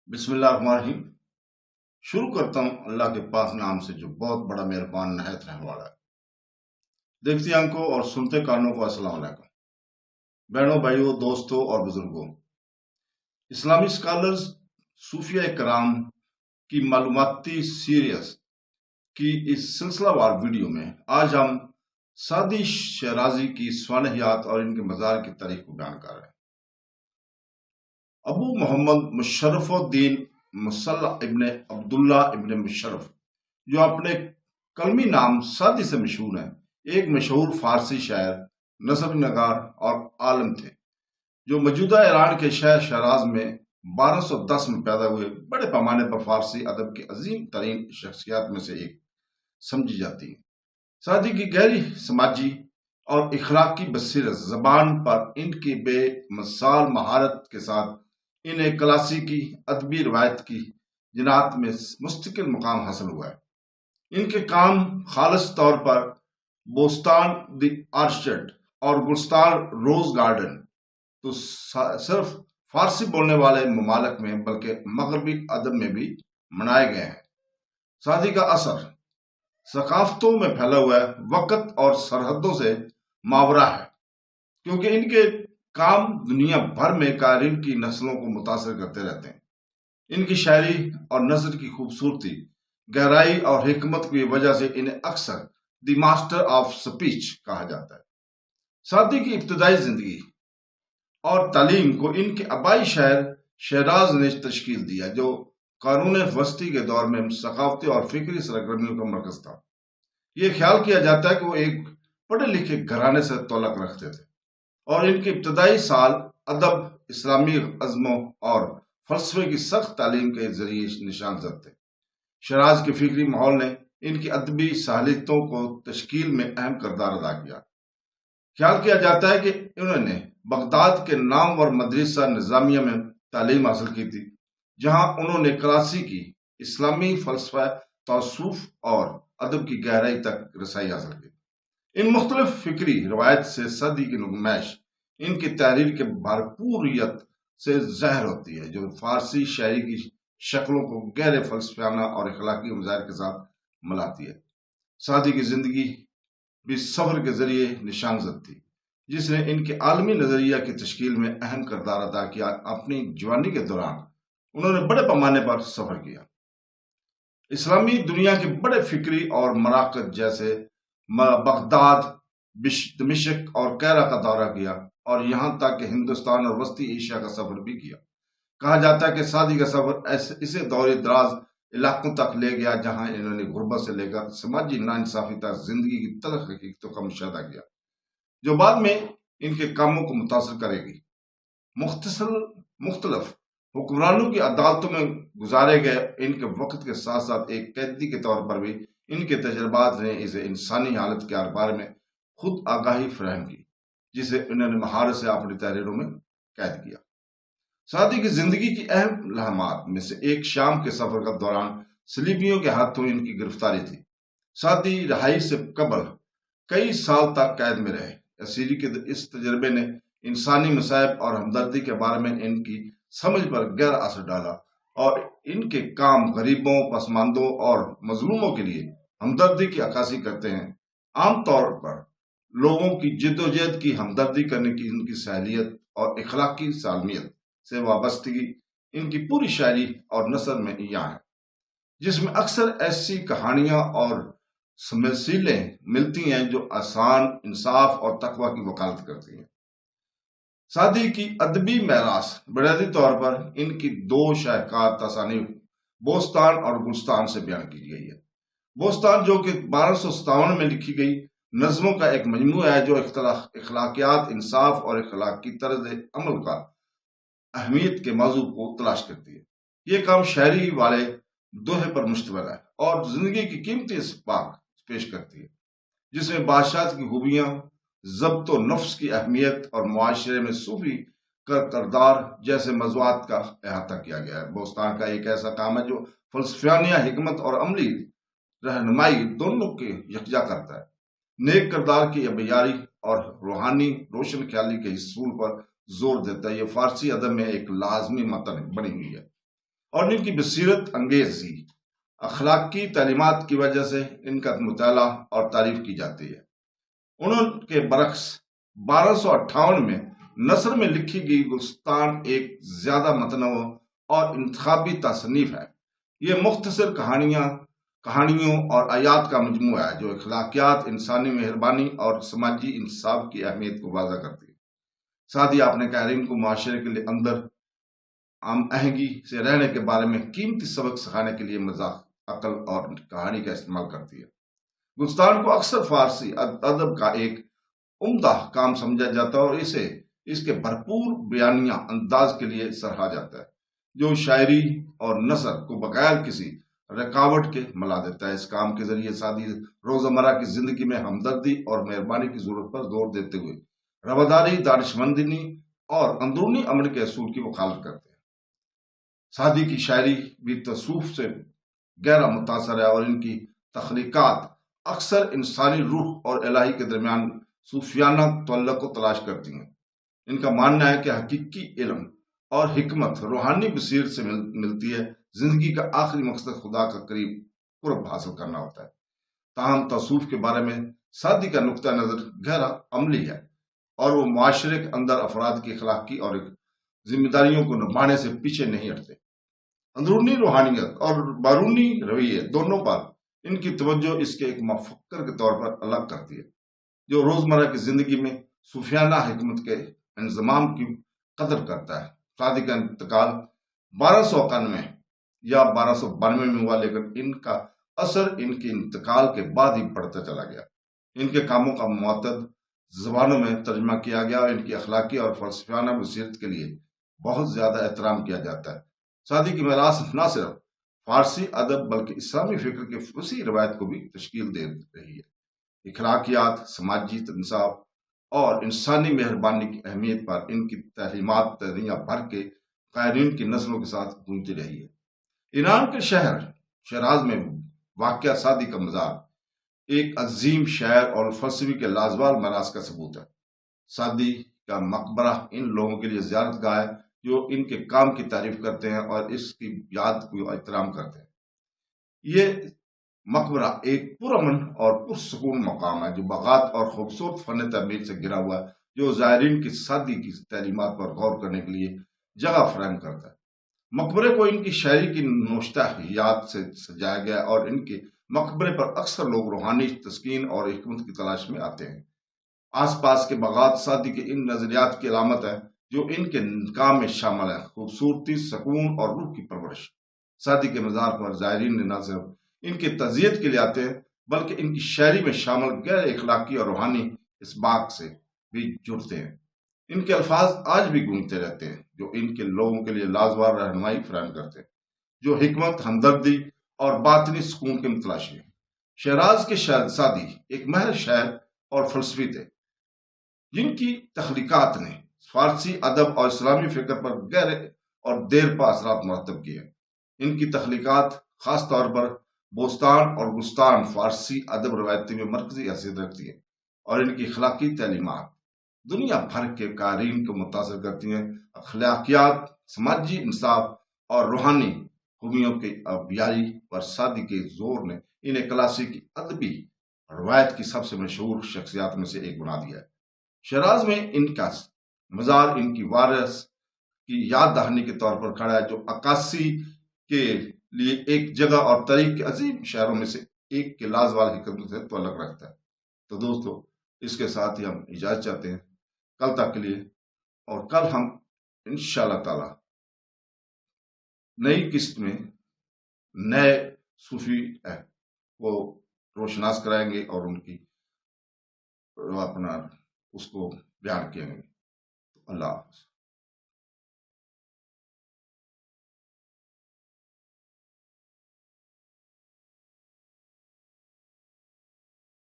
بسم اللہ الرحمن الرحیم۔ شروع کرتا ہوں اللہ کے پاک نام سے جو بہت بڑا مہربان نہایت رحم والا ہے۔ دیکھتی آنکھوں اور سنتے کانوں کو السلام علیکم۔ بہنوں، بھائیوں، دوستوں اور بزرگوں، اسلامی اسکالرز صوفیہ کرام کی معلوماتی سیریز کی اس سلسلہ وار ویڈیو میں آج ہم سعدی شیرازی کی سوانحیات اور ان کے مزار کی تاریخ کو بیان کر رہے ہیں۔ ابو محمد مشرف الدین مصلح ابن عبداللہ ابن مشرف، جو اپنے کلمی نام سعدی سے مشہور ہیں، ایک مشہور فارسی شاعر، نثر نگار اور عالم تھے جو موجودہ ایران کے شہر شیراز میں 1210 میں پیدا ہوئے۔ بڑے پیمانے پر فارسی ادب کی عظیم ترین شخصیات میں سے ایک سمجھی جاتی ہیں۔ سعدی کی گہری سماجی اور اخلاقی بصیرت، زبان پر ان کی بے مثال مہارت کے ساتھ انہیں کلاسیکی ادبی روایت کی جنات میں مستقل مقام حاصل ہوا ہے۔ ان کے کام خالص طور پر بوستان دی آرچرڈ اور گلستان روز گارڈن تو صرف فارسی بولنے والے ممالک میں بلکہ مغربی ادب میں بھی منائے گئے ہیں۔ سعدی کا اثر ثقافتوں میں پھیلا ہوا ہے، وقت اور سرحدوں سے ماورا ہے، کیونکہ ان کے کام دنیا بھر میں قارئین کی نسلوں کو متاثر کرتے رہتے ہیں۔ ان کی شاعری اور نثر کی خوبصورتی، گہرائی اور حکمت کی وجہ سے انہیں اکثر دی ماسٹر آف سپیچ کہا جاتا ہے۔ سعدی کی ابتدائی زندگی اور تعلیم کو ان کے آبائی شہر شیراز نے تشکیل دیا، جو قرون وسطی کے دور میں ثقافتی اور فکری سرگرمیوں کا مرکز تھا۔ یہ خیال کیا جاتا ہے کہ وہ ایک پڑھے لکھے گھرانے سے تعلق رکھتے تھے اور ان کے ابتدائی سال ادب، اسلامی عظموں اور فلسفے کی سخت تعلیم کے ذریعے نشان زد تھے۔ شیراز کے فکری ماحول نے ان کی ادبی صلاحیتوں کو تشکیل میں اہم کردار ادا کیا۔ خیال کیا جاتا ہے کہ انہوں نے بغداد کے نامور مدرسہ نظامیہ میں تعلیم حاصل کی تھی، جہاں انہوں نے کلاسیکی اسلامی فلسفہ، تصوف اور ادب کی گہرائی تک رسائی حاصل کی۔ ان مختلف فکری روایت سے سعدی کی نمائش ان کی تحریر کے بھرپوریت سے ظاہر ہوتی ہے، جو فارسی شاعری کی شکلوں کو گہرے فلسفیانہ اور اخلاقی مظاہر کے ساتھ ملاتی ہے۔ سعدی کی زندگی بھی سفر کے ذریعے نشان زد تھی، جس نے ان کے عالمی نظریہ کی تشکیل میں اہم کردار ادا کیا۔ اپنی جوانی کے دوران انہوں نے بڑے پیمانے پر سفر کیا، اسلامی دنیا کے بڑے فکری اور مراکز جیسے بغداد، دمشق اور کیرا کا دورہ کیا، اور یہاں تک کہ ہندوستان اور وسطی ایشیا کا سفر بھی کیا۔ کہا جاتا ہے کہ سعدی کا سفر اسے دور دراز علاقوں تک لے گیا جہاں انہوں نے غربت سے لے کر سماجی ناانصافی تک زندگی کی تلخ حقیقتوں کا مشاہدہ کیا، جو بعد میں ان کے کاموں کو متاثر کرے گی۔ مختلف حکمرانوں کی عدالتوں میں گزارے گئے ان کے وقت کے ساتھ ساتھ ایک قیدی کے طور پر بھی ان کے تجربات نے اسے انسانی حالت کے بارے میں خود آگاہی فراہم کی، جسے انہوں نے مہارت سے اپنی تحریروں میں قید کیا۔ سعدی کی زندگی کی اہم لمحات میں سے ایک شام کے سفر کا دوران صلیبیوں کے ہاتھوں ان کی گرفتاری تھی۔ سعدی رہائی سے قبل کئی سال تک قید میں رہے۔ اسیری کے اس تجربے نے انسانی مصائب اور ہمدردی کے بارے میں ان کی سمجھ پر گہرا اثر ڈالا، اور ان کے کام غریبوں، پسماندوں اور مظلوموں کے لیے ہمدردی کی عکاسی کرتے ہیں۔ عام طور پر لوگوں کی جدوجہد کی ہمدردی کرنے کی ان کی صلاحیت اور اخلاقی سالمیت سے وابستگی ان کی پوری شاعری اور نثر میں یہاں ہے، جس میں اکثر ایسی کہانیاں اور تمثیلیں ملتی ہیں جو آسان، انصاف اور تقوی کی وکالت کرتی ہیں۔ سعدی کی ادبی میراث بنیادی طور پر ان کی دو شاہکار تصانیف بوستان اور گلستان سے بیان کی گئی ہے۔ بوستان، جو کہ 1257 میں لکھی گئی نظموں کا ایک مجموعہ ہے، جو اخلاقیات، انصاف اور اخلاقی طرز عمل کا اہمیت کے موضوع کو تلاش کرتی ہے۔ یہ کام شاعری والے دوہے پر مشتمل ہے اور زندگی کی قیمتی اسباق پیش کرتی ہے، جس میں بادشاہت کی خوبیاں، ضبط و نفس کی اہمیت اور معاشرے میں صوفی کردار جیسے موضوعات کا احاطہ کیا گیا ہے۔ بوستان کا ایک ایسا کام ہے جو فلسفیانہ حکمت اور عملی رہنمائی دونوں کے یکجا کرتا ہے، نیک کردار کی بیاری اور روحانی روشن خیالی کے حصول پر زور دیتا ہے۔ یہ فارسی ادب میں ایک لازمی متن بنی ہوئی ہے۔ اور ان کی بصیرت انگیزی اخلاقی تعلیمات کی وجہ سے ان کا مطالعہ اور تعریف کی جاتی ہے۔ انہوں کے برعکس 1258 میں نثر میں لکھی گئی گلستان ایک زیادہ متنوع اور انتخابی تصنیف ہے۔ یہ مختصر کہانیوں اور آیات کا مجموعہ ہے جو اخلاقیات، انسانی مہربانی اور سماجی انصاف کی اہمیت کو واضح کرتی ہے۔ ساتھ ہی اپنے قارئین کو معاشرے کے لیے اندر ہم آہنگی سے رہنے کے بارے میں قیمتی سبق سکھانے کے لیے مزاح، عقل اور کہانی کا استعمال کرتی ہے۔ گلستان کو اکثر فارسی ادب کا ایک عمدہ کام سمجھا جاتا ہے اور اس کے بھرپور بیانیہ انداز کے لیے سراہا جاتا ہے، جو شاعری اور نثر کو بغیر کسی رکاوٹ کے ملا دیتا ہے۔ اس کام کے ذریعے سادی روزمرہ کی زندگی میں ہمدردی اور مہربانی کی ضرورت پر زور دیتے ہوئے رواداری، دانشمندی اور اندرونی امن کے اصول کی وکالت کرتے ہیں۔ سادی کی شاعری بھی تصوف سے گہرا متاثر ہے اور ان کی تخلیقات اکثر انسانی روح اور الہی کے درمیان صوفیانہ تعلق کو تلاش کرتی ہیں۔ ان کا ماننا ہے کہ حقیقی علم اور حکمت روحانی بصیرت سے ملتی ہے۔ زندگی کا آخری مقصد خدا کا قرب حاصل کرنا ہوتا ہے۔ تاہم تصوف کے بارے میں سادی کا نقطہ نظر گہرا عملی ہے اور وہ معاشرے کے اندر افراد کی اخلاقی اور ذمہ داریوں کو نبھانے سے پیچھے نہیں ہٹتے۔ اندرونی روحانیت اور بیرونی رویے دونوں پر ان کی توجہ اس کے ایک مفکر کے طور پر الگ کرتی ہے، جو روزمرہ کی زندگی میں صوفیانہ حکمت کے انضمام کی قدر کرتا ہے۔ سادی کا انتقال 1291 یا 1292 میں ہوا، لیکن ان کا اثر ان کے انتقال کے بعد ہی بڑھتا چلا گیا۔ ان کے کاموں کا متعدد زبانوں میں ترجمہ کیا گیا اور ان کی اخلاقی اور فلسفیانہ بصیرت کے لیے بہت زیادہ احترام کیا جاتا ہے۔ سادی کی میراث نہ صرف فارسی ادب بلکہ اسلامی فکر کی وسیع روایت کو بھی تشکیل دے رہی ہے۔ اخلاقیات، سماجی انصاف اور انسانی مہربانی کی اہمیت پر ان کی تعلیمات دنیا بھر کے قائرین کی نسلوں کے ساتھ گونجتی رہی ہے۔ ایران کے شہر شیراز میں واقع سادی کا مزار ایک عظیم شاعر اور فلسفی کے لازوال میراث کا ثبوت ہے۔ سادی کا مقبرہ ان لوگوں کے لیے زیارت گاہ ہے جو ان کے کام کی تعریف کرتے ہیں اور اس کی یاد کو احترام کرتے ہیں۔ یہ مقبرہ ایک پرامن اور پرسکون مقام ہے جو باغات اور خوبصورت فن تعمیر سے گھرا ہوا ہے، جو زائرین کی سادی کی تعلیمات پر غور کرنے کے لیے جگہ فراہم کرتا ہے۔ مقبرے کو ان کی شاعری کی نوشتہ یاد سے سجایا گیا اور ان کے مقبرے پر اکثر لوگ روحانی تسکین اور حکمت کی تلاش میں آتے ہیں۔ آس پاس کے باغات سادی کے ان نظریات کی علامت ہے جو ان کے کام میں شامل ہے: خوبصورتی، سکون اور روح کی پرورش۔ سادی کے مزار پر زائرین نے نہ صرف ان کی تعزیت کے لیے آتے ہیں بلکہ ان کی شاعری میں شامل غیر اخلاقی اور روحانی اسباق سے بھی جڑتے ہیں۔ ان کے الفاظ آج بھی گونجتے رہتے ہیں جو ان کے لوگوں کے لیے لازوال رہنمائی فراہم کرتے ہیں، جو حکمت، ہمدردی اور باطنی سکون کے متلاشی ہیں۔ شیراز کے سادی ایک ماہر شاعر اور فلسفی تھے جن کی تخلیقات نے فارسی ادب اور اسلامی فکر پر گہرے اور دیر پا اثرات مرتب کیے ہیں۔ ان کی تخلیقات خاص طور پر بوستان اور گلستان فارسی ادب روایتی میں مرکزی حیثیت رکھتی ہیں اور ان کی اخلاقی تعلیمات دنیا بھر کے قارئین کو متاثر کرتی ہیں۔ اخلاقیات، سماجی انصاف اور روحانی خوبیوں کی ابیاری پر سادی کے زور نے انہیں کلاسیکی ادبی روایت کی سب سے مشہور شخصیات میں سے ایک بنا دیا ہے۔ شیراز میں ان کا مزار ان کی وارث کی یاد دہانی کے طور پر کھڑا ہے، جو عکاسی کے لیے ایک جگہ اور تاریخ کے عظیم شہروں میں سے ایک کے لازوال حکمت سے تعلق رکھتا ہے۔ تو دوستو، اس کے ساتھ ہی ہم اجازت چاہتے ہیں کل تک کے لیے، اور کل ہم انشاءاللہ تعالی نئی قسط میں نئے صوفی کو روشناس کرائیں گے اور ان کی اپنا اس کو بیان کیے گے۔ اللہ حافظ۔